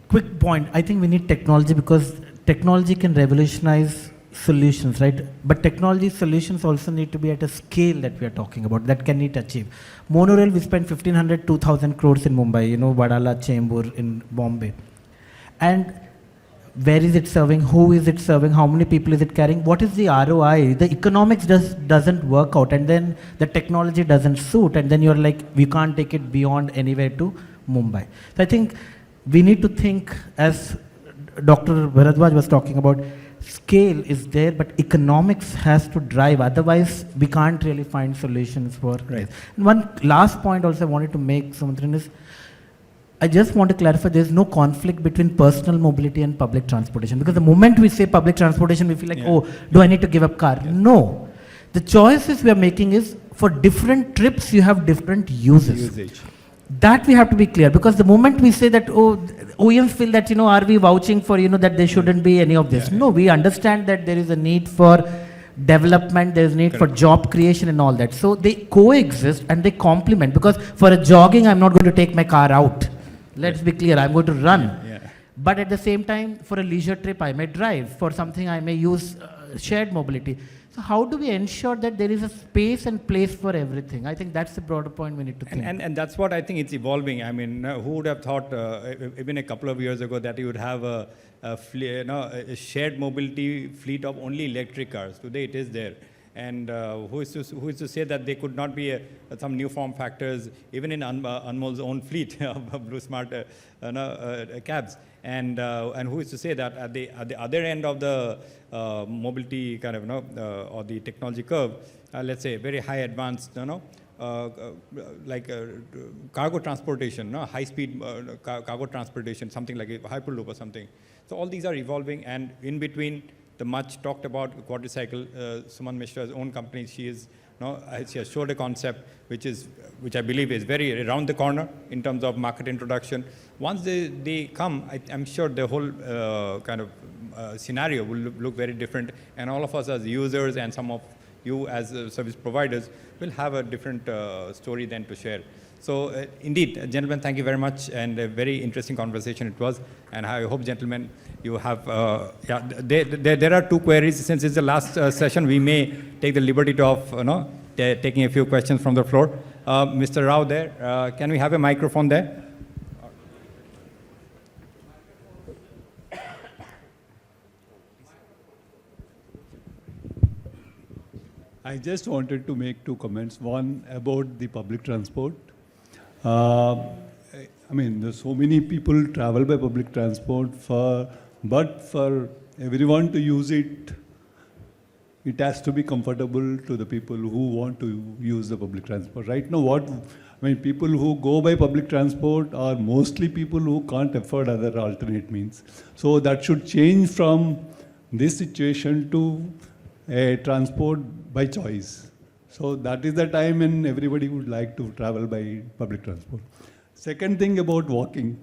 quick point, I think we need technology because technology can revolutionize solutions, right? But technology solutions also need to be at a scale that we are talking about, that can it achieve. Monorail, we spent 1,500, 2,000 crores in Mumbai, Vadala, Chembur in Bombay. And where is it serving? Who is it serving? How many people is it carrying? What is the ROI? The economics doesn't work out, and then the technology doesn't suit, and then you're like, we can't take it beyond anywhere to Mumbai. So I think we need to think, as Dr. Bharadwaj was talking about, scale is there, but economics has to drive. Otherwise, we can't really find solutions for this. And one last point also I wanted to make, Sumantra, is I just want to clarify there's no conflict between personal mobility and public transportation. Because the moment we say public transportation, we feel like, oh, do I need to give up car? No. The choices we are making is for different trips, you have different uses. That we have to be clear, because the moment we say that, oh, OEMs feel that, are we vouching for, that there shouldn't be any of this? No, we understand that there is a need for development, there is a need for job creation and all that. So they coexist and they complement, because for a jogging, I'm not going to take my car out. Let's be clear, I'm going to run. But at the same time, for a leisure trip, I may drive. For something, I may use shared mobility. So how do we ensure that there is a space and place for everything? I think that's the broader point we need to think. And that's what I think it's evolving. I mean, who would have thought even a couple of years ago that you would have a shared mobility fleet of only electric cars? Today it is there. And who is to say that there could not be some new form factors even in Anmol's own fleet of BluSmart cabs? And who is to say that at the other end of the mobility kind of or the technology curve, let's say very high advanced like cargo transportation, high speed cargo transportation, something like a hyperloop or something. So all these are evolving, and in between the much talked about quadricycle, Suman Mishra's own company, she has showed a concept which I believe is very around the corner in terms of market introduction. Once they come, I'm sure the whole kind of scenario will look very different, and all of us as users and some of you as service providers will have a different story then to share. So indeed, gentlemen, thank you very much, and a very interesting conversation it was. And I hope, gentlemen, you have, there are two queries. Since it's the last session, we may take the liberty of taking a few questions from the floor. Mr. Rao there, can we have a microphone there? I just wanted to make two comments. One about the public transport. I mean, there's so many people travel by public transport, but for everyone to use it, it has to be comfortable to the people who want to use the public transport. Right now, people who go by public transport are mostly people who can't afford other alternate means. So that should change from this situation to a transport by choice. So that is the time when everybody would like to travel by public transport. Second thing about walking.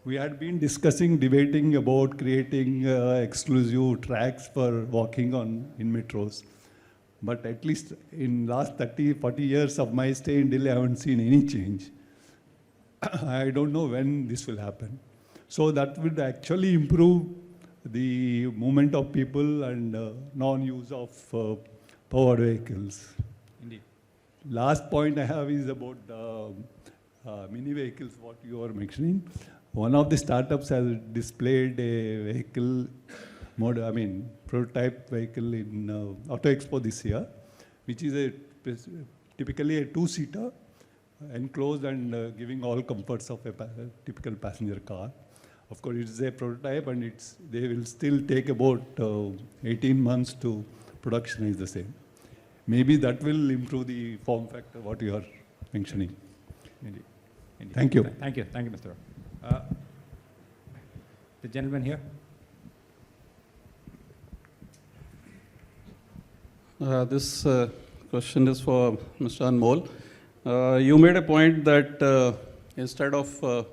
We had been debating about creating exclusive tracks for walking in metros. But at least in last 30, 40 years of my stay in Delhi, I haven't seen any change. I don't know when this will happen. So that would actually improve the movement of people and non-use of powered vehicles. Indeed. Last point I have is about mini vehicles, what you are mentioning. One of the startups has displayed a vehicle, prototype vehicle in Auto Expo this year, which is typically a two-seater, enclosed and giving all comforts of a typical passenger car. Of course, it's a prototype, and they will still take about 18 months to productionize the same. Maybe that will improve the form factor, what you are mentioning. Indeed. Indeed. Thank you. Thank you, Mr. The gentleman here. This question is for Mr. Anmol. You made a point that instead of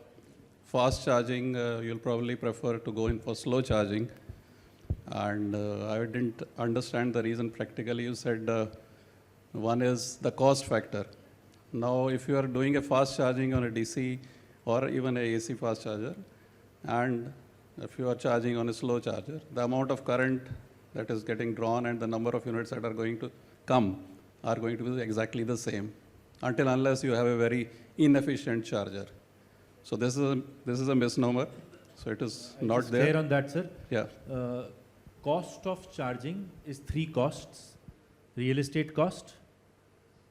fast charging, you'll probably prefer to go in for slow charging. And I didn't understand the reason practically. You said one is the cost factor. Now, if you are doing a fast charging on a DC or even a AC fast charger, and if you are charging on a slow charger, the amount of current that is getting drawn and the number of units that are going to come are going to be exactly the same, unless you have a very inefficient charger. So this is a misnomer. So it is not there. Clear on that, sir? Yeah. Cost of charging is 3 costs: real estate cost,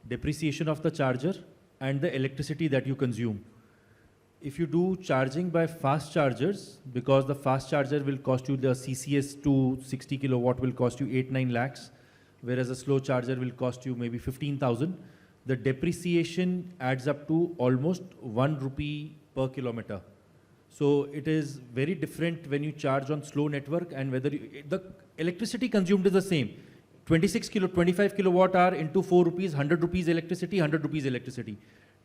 depreciation of the charger, and the electricity that you consume. if you do charging by fast chargers, because the fast charger will cost you, the CCS to 60 kilowatt will cost you 8-9 lakhs, whereas a slow charger will cost you maybe 15,000. The depreciation adds up to almost 1 rupee per kilometer. So it is very different when you charge on slow network, and whether the electricity consumed is the same. 25 kilowatt hour into 4 rupees, 100 rupees electricity, 100 rupees electricity.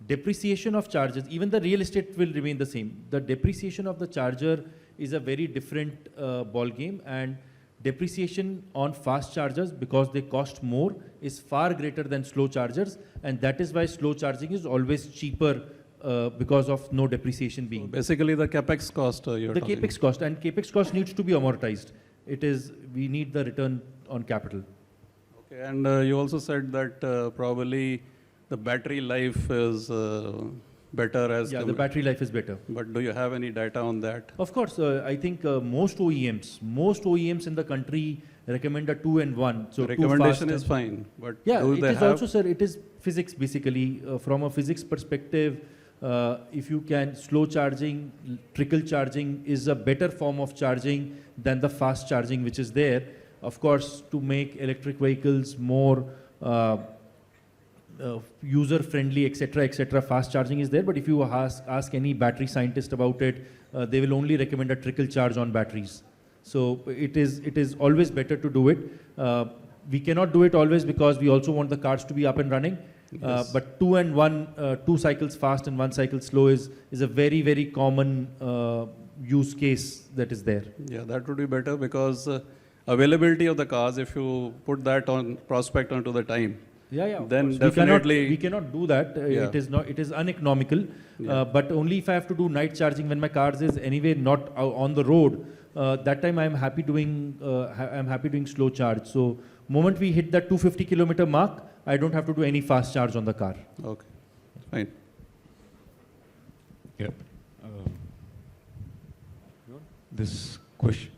Depreciation of charges, even the real estate will remain the same. The depreciation of the charger is a very different ball game, and depreciation on fast chargers, because they cost more, is far greater than slow chargers, and that is why slow charging is always cheaper because of no depreciation being. So basically the capex cost you're The talking. capex cost, and capex cost needs to be amortized. It is, we need the return on capital. Okay, and you also said that probably the battery life is better as Yeah, the battery life is better. But do you have any data on that? Of course, I think most OEMs in the country recommend a 2-in-1. So The recommendation too is fast fine, but Yeah, do it they is have? also, sir, it is physics basically. From a physics perspective, if you can, slow charging, trickle charging is a better form of charging than the fast charging which is there. Of course, to make electric vehicles more user-friendly, etc., fast charging is there. But if you ask any battery scientist about it, they will only recommend a trickle charge on batteries. So it is always better to do it. We cannot do it always because we also want the cars to be up and running. Yes. But 2-in-1, 2 cycles fast and 1 cycle slow is a very, very common use case that is there. Yeah, that would be better because availability of the cars, if you put that on prospect onto the time, Yeah. then We definitely cannot do that. Yeah. It is uneconomical. Yeah. But only if I have to do night charging when my cars is anyway not on the road. That time I am happy doing slow charge. So moment we hit that 250 kilometer mark, I don't have to do any fast charge on the car. Okay, fine. Yeah. This question.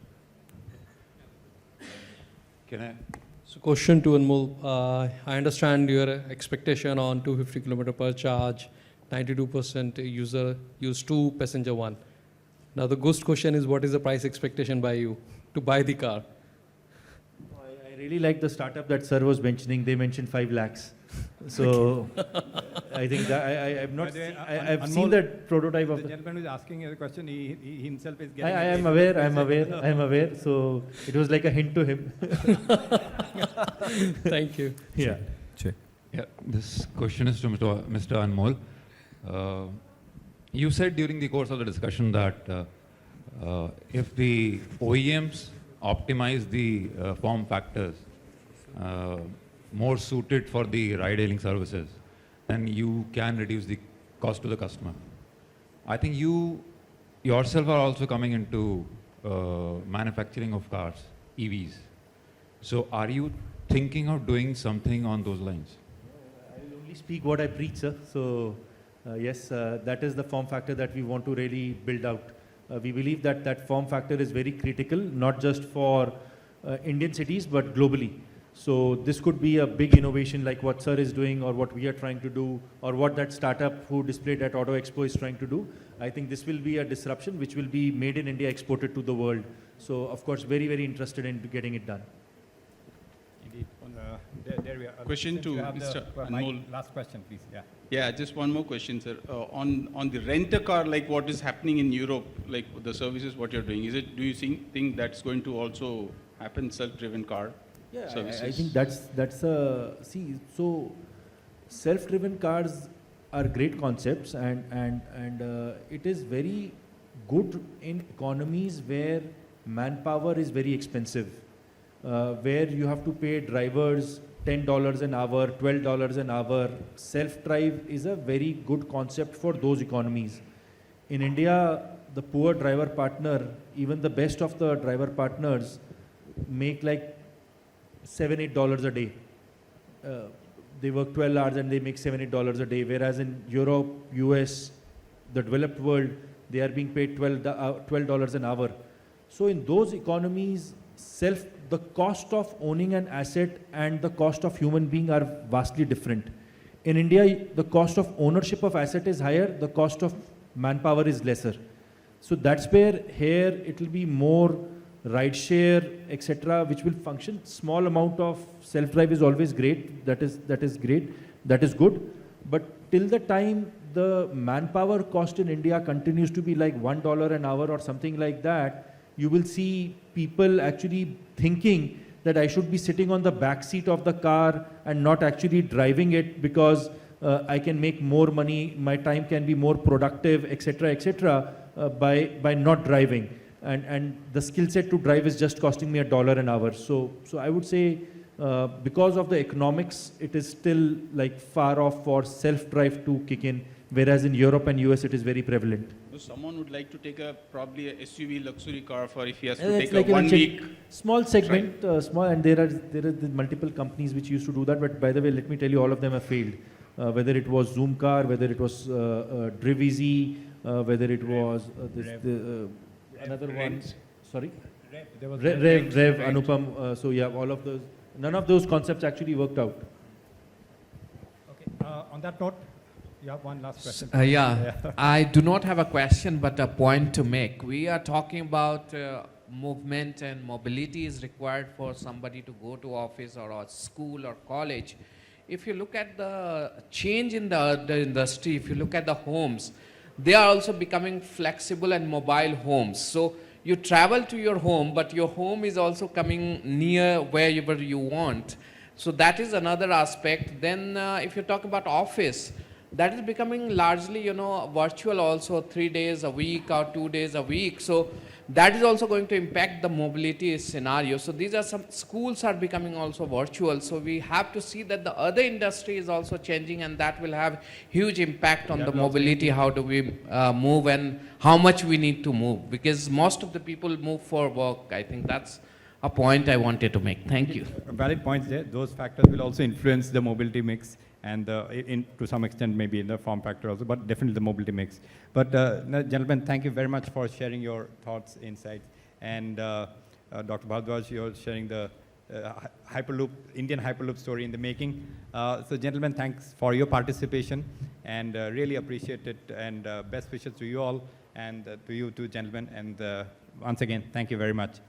Can I? So question to Anmol. I understand your expectation on 250 kilometer per charge, 92% user use 2, passenger 1. Now the ghost question is, what is the price expectation by you to buy the car? I really like the startup that sir was mentioning. They mentioned 5 lakhs. So I think that I've not. By the way, I've Anmol, seen that prototype of. The gentleman who is asking you the question, he himself is getting. I am aware. I'm aware. So it was like a hint to him. Thank you. Yeah. Yeah, this question is to Mr. Anmol. You said during the course of the discussion that if the OEMs optimize the form factors more suited for the ride-hailing services, then you can reduce the cost to the customer. I think you yourself are also coming into manufacturing of cars, EVs. So are you thinking of doing something on those lines? I will only speak what I preach, sir. So yes, that is the form factor that we want to really build out. We believe that that form factor is very critical, not just for Indian cities, but globally. So this could be a big innovation like what sir is doing, or what we are trying to do, or what that startup who displayed at Auto Expo is trying to do. I think this will be a disruption which will be made in India, exported to the world. So of course, very, very interested in getting it done. Indeed. There we are. Question Since to you have Mr. the mic, Anmol. last question, please. Yeah. Yeah, just one more question, sir. On the rent-a-car, like what is happening in Europe, like the services, what you're doing, do you think that's going to also happen, self-driven car services? I think that's so self-driven cars are great concepts, and it is very good in economies where manpower is very expensive, where you have to pay drivers $10 an hour, $12 an hour. Self-drive is a very good concept for those economies. In India, the poor driver partner, even the best of the driver partners, make like $7-8 a day. They work 12 hours and they make $7-8 a day. Whereas in Europe, US, the developed world, they are being paid $12 an hour. So in those economies, the cost of owning an asset and the cost of human being are vastly different. In India, the cost of ownership of asset is higher, the cost of manpower is lesser. So that's where here it will be more ride share, etc., which will function. Small amount of self-drive is always great. That is great. That is good. But till the time the manpower cost in India continues to be like $1 an hour or something like that, you will see people actually thinking that I should be sitting on the back seat of the car and not actually driving it because I can make more money, my time can be more productive, etc., by not driving. And the skill set to drive is just costing me $1 an hour. So I would say because of the economics, it is still like far off for self-drive to kick in, whereas in Europe and US it is very prevalent. So someone would like to take probably a SUV luxury car for if he has to It's take like a 1 week. small segment, small, and there are multiple companies which used to do that. But by the way, let me tell you, all of them have failed. Whether it was Zoom Car, whether it was Driveezy, whether it was another one. Sorry, Rev, Anupam. So yeah, all of those. None of those concepts actually worked out. Okay. On that note, you have one last question. I do not have a question, but a point to make. We are talking about movement and mobility is required for somebody to go to office or a school or college. If you look at the change in the industry, if you look at the homes, they are also becoming flexible and mobile homes. So you travel to your home, but your home is also coming near wherever you want. So that is another aspect. Then if you talk about office, that is becoming largely, virtual also, 3 days a week or 2 days a week. So that is also going to impact the mobility scenario. So these are some schools are becoming also virtual. So we have to see that the other industry is also changing, and that will have huge impact on the mobility. How do we move and how much we need to move? Because most of the people move for work. I think that's a point I wanted to make. Thank you. Valid points there. Those factors will also influence the mobility mix, and to some extent maybe in the form factor also, but definitely the mobility mix. But gentlemen, thank you very much for sharing your thoughts, insights, and Dr. Bharadwaj, you're sharing the hyperloop, Indian hyperloop story in the making. So gentlemen, thanks for your participation, and really appreciate it, and best wishes to you all, and to you too, gentlemen, and once again, thank you very much.